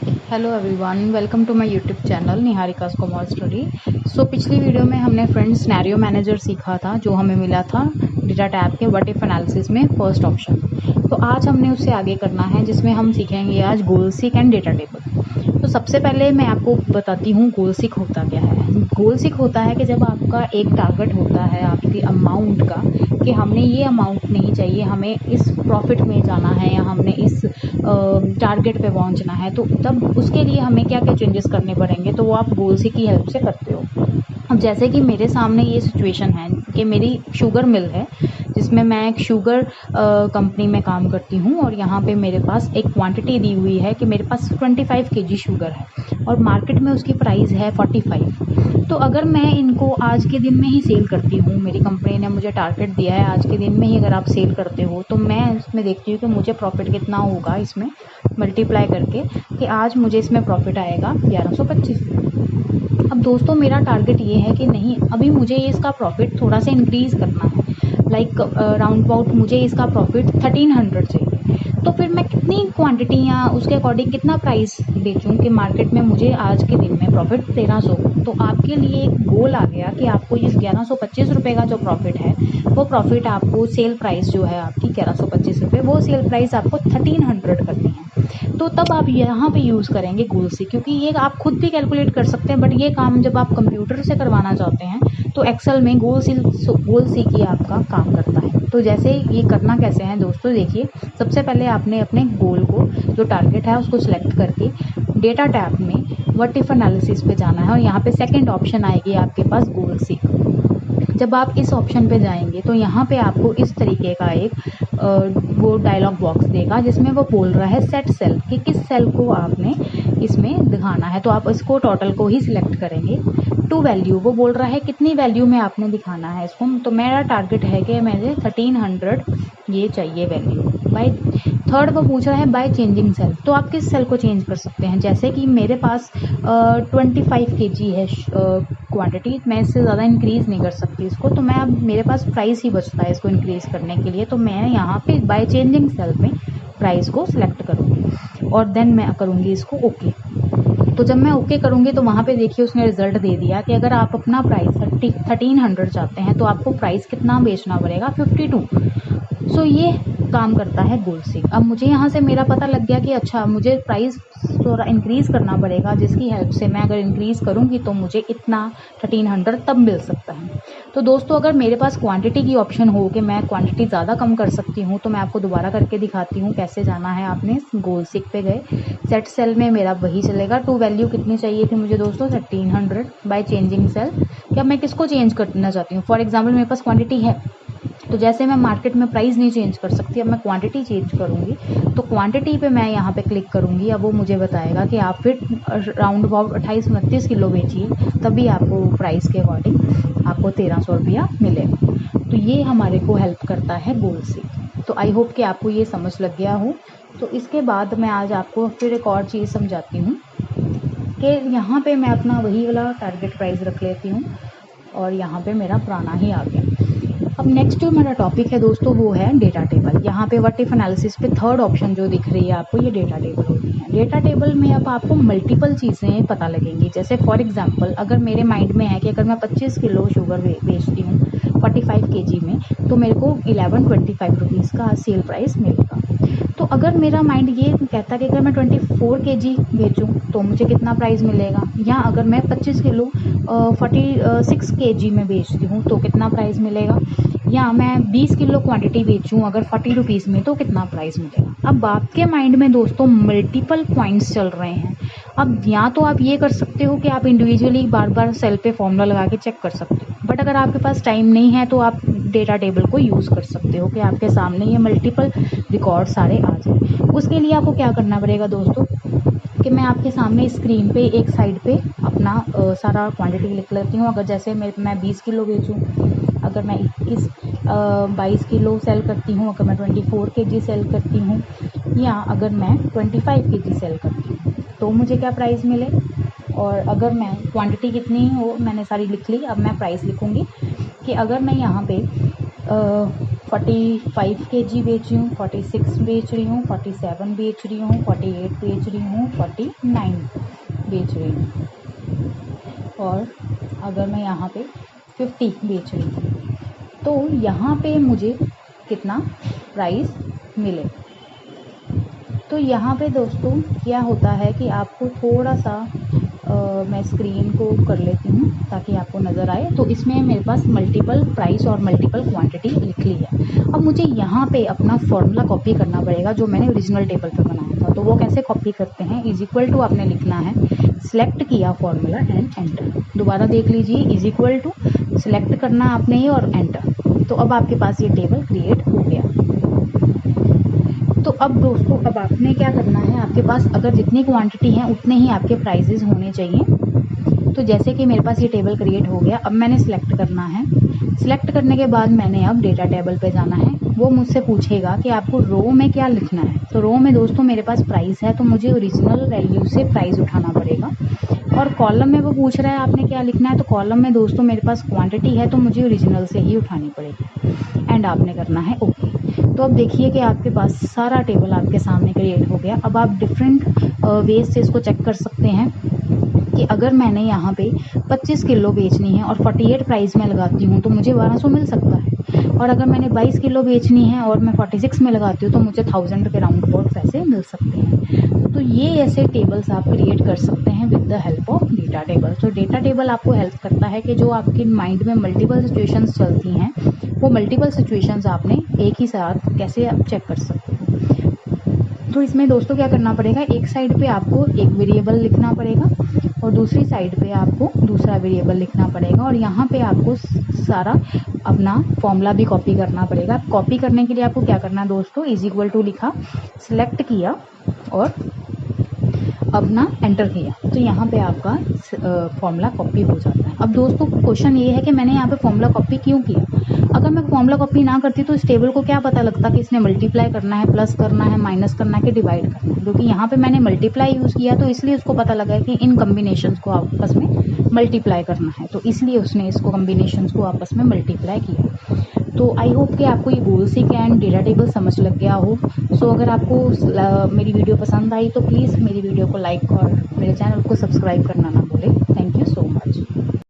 Hello everyone, welcome to my YouTube channel Niharika's commerce study. पिछली video में हमने friends scenario manager सीखा था, जो हमें मिला था डेटा टैब के व्हाट इफ एनालिसिस में फर्स्ट ऑप्शन। तो आज हमने उससे आगे करना है, जिसमें हम सीखेंगे आज गोल सीक एंड डेटा टेबल। तो सबसे पहले मैं आपको बताती हूँ गोल सीक होता क्या है। गोल सीक होता है कि जब आपका एक टारगेट होता है आपकी अमाउंट का, कि हमने ये अमाउंट नहीं चाहिए, हमें इस प्रॉफिट में जाना है या हमने इस टारगेट पे पहुंचना है, तो तब उसके लिए हमें क्या क्या चेंजेस करने पड़ेंगे, तो वो आप गोल सीक की हेल्प से करते हो। अब जैसे कि मेरे सामने ये सिचुएशन है कि मेरी शुगर मिल है, जिसमें मैं एक शुगर कंपनी में काम करती हूँ, और यहाँ पे मेरे पास एक क्वांटिटी दी हुई है कि मेरे पास 25 केजी शुगर है और मार्केट में उसकी प्राइस है 45। तो अगर मैं इनको आज के दिन में ही सेल करती हूँ, मेरी कंपनी ने मुझे टारगेट दिया है आज के दिन में ही अगर आप सेल करते हो, तो मैं इसमें देखती हूँ कि मुझे प्रॉफिट कितना होगा, इसमें मल्टीप्लाई करके कि आज मुझे इसमें प्रॉफिट आएगा 1125। अब दोस्तों मेरा टारगेट ये है कि नहीं, अभी मुझे इसका प्रॉफिट थोड़ा सा इंक्रीज़ करना है, लाइक राउंड अबाउट मुझे इसका प्रॉफिट 1300 चाहिए। तो फिर मैं कितनी क्वांटिटी या उसके अकॉर्डिंग कितना प्राइस बेचूं कि मार्केट में मुझे आज के दिन में प्रॉफिट 1300। तो आपके लिए एक गोल आ गया कि आपको इस 1125 रुपये का जो प्रॉफिट है, वो प्रॉफिट आपको सेल प्राइस जो है आपकी 1125 रुपये, वो सेल प्राइस आपको 1300 करनी है। तो तब आप यहाँ पे यूज़ करेंगे गोल सीक, क्योंकि ये आप खुद भी कैलकुलेट कर सकते हैं, बट ये काम जब आप कंप्यूटर से करवाना चाहते हैं तो एक्सेल में गोल सीक ही आपका काम करता है। तो जैसे ये करना कैसे है दोस्तों, देखिए सबसे पहले आपने अपने गोल को, जो टारगेट है उसको सिलेक्ट करके डेटा टैब में व्हाट इफ एनालिसिस पे जाना है, और यहाँ पे सेकंड ऑप्शन आएगी आपके पास गोल सीक। जब आप इस ऑप्शन पे जाएंगे तो यहाँ पे आपको इस तरीके का एक वो डायलॉग बॉक्स देगा, जिसमें वो बोल रहा है सेट सेल, कि किस सेल को आपने इसमें दिखाना है। तो आप इसको टोटल को ही सिलेक्ट करेंगे। टू वैल्यू वो बोल रहा है कितनी वैल्यू में आपने दिखाना है इसको। तो मेरा टारगेट है कि मुझे 1300 ये चाहिए वैल्यू। बाय थर्ड वो पूछ रहा है बाय चेंजिंग सेल। तो आप किस सेल को चेंज कर सकते हैं, जैसे कि मेरे पास 25 केजी है क्वांटिटी, मैं इससे ज़्यादा इंक्रीज़ नहीं कर सकती इसको, तो मैं अब मेरे पास प्राइस ही बचता है इसको इंक्रीज़ करने के लिए। तो मैं यहाँ पे बाय चेंजिंग सेल में प्राइस को सिलेक्ट करूँगी और देन मैं करूँगी इसको ओके। तो जब मैं ओके करूँगी तो वहाँ पे देखिए उसने रिजल्ट दे दिया कि अगर आप अपना प्राइस 1300 चाहते हैं तो आपको प्राइस कितना बेचना पड़ेगा, 52। ये काम करता है गोल सीक। अब मुझे यहाँ से मेरा पता लग गया कि अच्छा मुझे प्राइस थोड़ा इंक्रीज़ करना पड़ेगा, जिसकी हेल्प से मैं अगर इंक्रीज़ करूँगी तो मुझे इतना 1300 तब मिल सकता है। तो दोस्तों अगर मेरे पास क्वांटिटी की ऑप्शन हो कि मैं क्वांटिटी ज़्यादा कम कर सकती हूँ, तो मैं आपको दोबारा करके दिखाती हूँ कैसे जाना है। आपने गोल सीक पे गए, सेट सेल में मेरा वही चलेगा। टू वैल्यू कितनी चाहिए थी मुझे दोस्तों, 1300 बाय चेंजिंग सेल। क्या मैं किसको चेंज करना चाहती हूँ, फॉर एग्जाम्पल मेरे पास क्वान्टिटी है, तो जैसे मैं मार्केट में प्राइस नहीं चेंज कर सकती, अब मैं क्वांटिटी चेंज करूँगी। तो क्वांटिटी पे मैं यहाँ पे क्लिक करूँगी। अब वो मुझे बताएगा कि आप फिर राउंड अबाउट 28-29 किलो बेचिए, तभी आपको प्राइस के अकॉर्डिंग आपको 1300 रुपया मिलेगा। तो ये हमारे को हेल्प करता है गोल सीक। तो आई होप कि आपको ये समझ लग गया हो। तो इसके बाद मैं आज आपको फिर एक और चीज़ समझाती हूँ कि यहाँ पे मैं अपना वही वाला टारगेट प्राइस रख लेती हूँ, और यहाँ पे मेरा पुराना ही आ गया। अब नेक्स्ट जो मेरा टॉपिक है दोस्तों, वो है डेटा टेबल। यहाँ पे व्हाट इफ एनालिसिस पे थर्ड ऑप्शन जो दिख रही है आपको, ये डेटा टेबल होती है। डेटा टेबल में अब आपको मल्टीपल चीज़ें पता लगेंगी। जैसे फॉर एग्जांपल अगर मेरे माइंड में है कि अगर मैं 25 किलो शुगर बेचती हूँ 45 केजी में, तो मेरे को 1125 रुपीज़ का सेल प्राइस मिलेगा। तो अगर मेरा माइंड ये कहता है कि अगर मैं 24 केजी बेचूं तो मुझे कितना प्राइस मिलेगा, या अगर मैं 25 किलो 46 केजी में बेचती हूँ तो कितना प्राइस मिलेगा, या मैं 20 किलो क्वांटिटी बेचूं अगर 40 रुपीज़ में तो कितना प्राइस मिलेगा। अब आपके माइंड में दोस्तों मल्टीपल पॉइंट्स चल रहे हैं। अब या तो आप ये कर सकते हो कि आप इंडिविजुअली बार बार सेल पे फॉर्मूला लगा के चेक कर सकते हो, बट अगर आपके पास टाइम नहीं है तो आप डेटा टेबल को यूज़ कर सकते हो कि आपके सामने ये मल्टीपल रिकॉर्ड सारे आ जाए। उसके लिए आपको क्या करना पड़ेगा दोस्तों, कि मैं आपके सामने स्क्रीन पे एक साइड पे अपना सारा क्वांटिटी लिख लेती हूँ। अगर जैसे मैं 20 किलो बेचूँ, अगर मैं 22 किलो सेल करती हूँ, अगर मैं 24 केजी सेल करती हूँ, या अगर मैं 25 केजी सेल करती हूँ, तो मुझे क्या प्राइस मिले। और अगर मैं क्वांटिटी कितनी हो मैंने सारी लिख ली। अब मैं प्राइस लिखूँगी कि अगर मैं यहाँ पे 45 kg बेच रही हूँ, 46 बेच रही हूँ, 47 बेच रही हूँ, 48 बेच रही हूँ, 49 बेच रही हूँ, और अगर मैं यहाँ पे 50 बेच रही हूँ तो यहाँ पे मुझे कितना प्राइस मिले। तो यहाँ पे दोस्तों क्या होता है कि आपको थोड़ा सा मैं स्क्रीन को कर लेती हूँ ताकि आपको नज़र आए। तो इसमें मेरे पास मल्टीपल प्राइस और मल्टीपल क्वांटिटी लिख ली है। अब मुझे यहाँ पे अपना फॉर्मूला कॉपी करना पड़ेगा जो मैंने ओरिजिनल टेबल पे बनाया था। तो वो कैसे कॉपी करते हैं, इज इक्वल टू आपने लिखना है, सिलेक्ट किया फॉर्मूला एंड एंटर। दोबारा देख लीजिए, इज इक्वल टू सिलेक्ट करना आपने ही और एंटर। तो अब आपके पास ये टेबल क्रिएट हो गया। तो अब दोस्तों अब आपने क्या करना है, आपके पास अगर जितनी क्वांटिटी है उतने ही आपके प्राइजेस होने चाहिए। तो जैसे कि मेरे पास ये टेबल क्रिएट हो गया, अब मैंने सिलेक्ट करना है। सिलेक्ट करने के बाद मैंने अब डेटा टेबल पे जाना है। वो मुझसे पूछेगा कि आपको रो में क्या लिखना है। तो रो में दोस्तों मेरे पास प्राइस है तो मुझे ओरिजिनल वैल्यू से प्राइस उठाना पड़ेगा। और कॉलम में वो पूछ रहा है आपने क्या लिखना है, तो कॉलम में दोस्तों मेरे पास क्वांटिटी है तो मुझे ओरिजिनल से ही उठानी पड़ेगी। एंड आपने करना है ओके। तो अब देखिए कि आपके पास सारा टेबल आपके सामने क्रिएट हो गया। अब आप डिफरेंट वेज से इसको चेक कर सकते हैं कि अगर मैंने यहाँ पे 25 किलो बेचनी है और 48 प्राइस में लगाती हूँ तो मुझे 1200 मिल सकता है। और अगर मैंने 22 किलो बेचनी है और मैं 46 में लगाती हूँ तो मुझे 1000 के राउंड अबाउट पैसे मिल सकते हैं। तो ये ऐसे टेबल्स आप क्रिएट कर सकते हैं with the help of data table. तो डेटा टेबल आपको हेल्प करता है कि जो आपकी माइंड में मल्टीपल सिचुएशंस चलती हैं वो मल्टीपल सिचुएशंस आपने एक ही साथ कैसे आप चेक कर सकते हो। तो इसमें दोस्तों क्या करना पड़ेगा, एक साइड पे आपको एक वेरिएबल लिखना पड़ेगा और दूसरी साइड पे आपको दूसरा वेरिएबल लिखना पड़ेगा। और यहाँ पे आपको सारा अपना फॉर्मूला भी कॉपी करना पड़ेगा। कॉपी करने के लिए आपको क्या करना है दोस्तों, इज इक्वल टू लिखा, सिलेक्ट किया और अपना एंटर किया, तो यहाँ पे आपका फॉर्मूला कॉपी हो जाता है। अब दोस्तों क्वेश्चन ये है कि मैंने यहाँ पे फॉर्मूला कॉपी क्यों किया। अगर मैं फॉर्मूला कॉपी ना करती तो इस टेबल को क्या पता लगता कि इसने मल्टीप्लाई करना है, प्लस करना है, माइनस करना है कि डिवाइड करना है। क्योंकि यहाँ पे मैंने मल्टीप्लाई यूज़ किया तो इसलिए उसको पता लगा कि इन कम्बिनेशंस को आपस में मल्टीप्लाई करना है, तो इसलिए उसने इसको कम्बिनेशंस को आपस में मल्टीप्लाई किया। तो आई होप कि आपको ये गोल सीक एंड डेटा टेबल समझ लग गया हो। सो अगर आपको मेरी वीडियो पसंद आई तो प्लीज़ मेरी वीडियो को लाइक और मेरे चैनल को सब्सक्राइब करना ना भूलें। Thank you so much.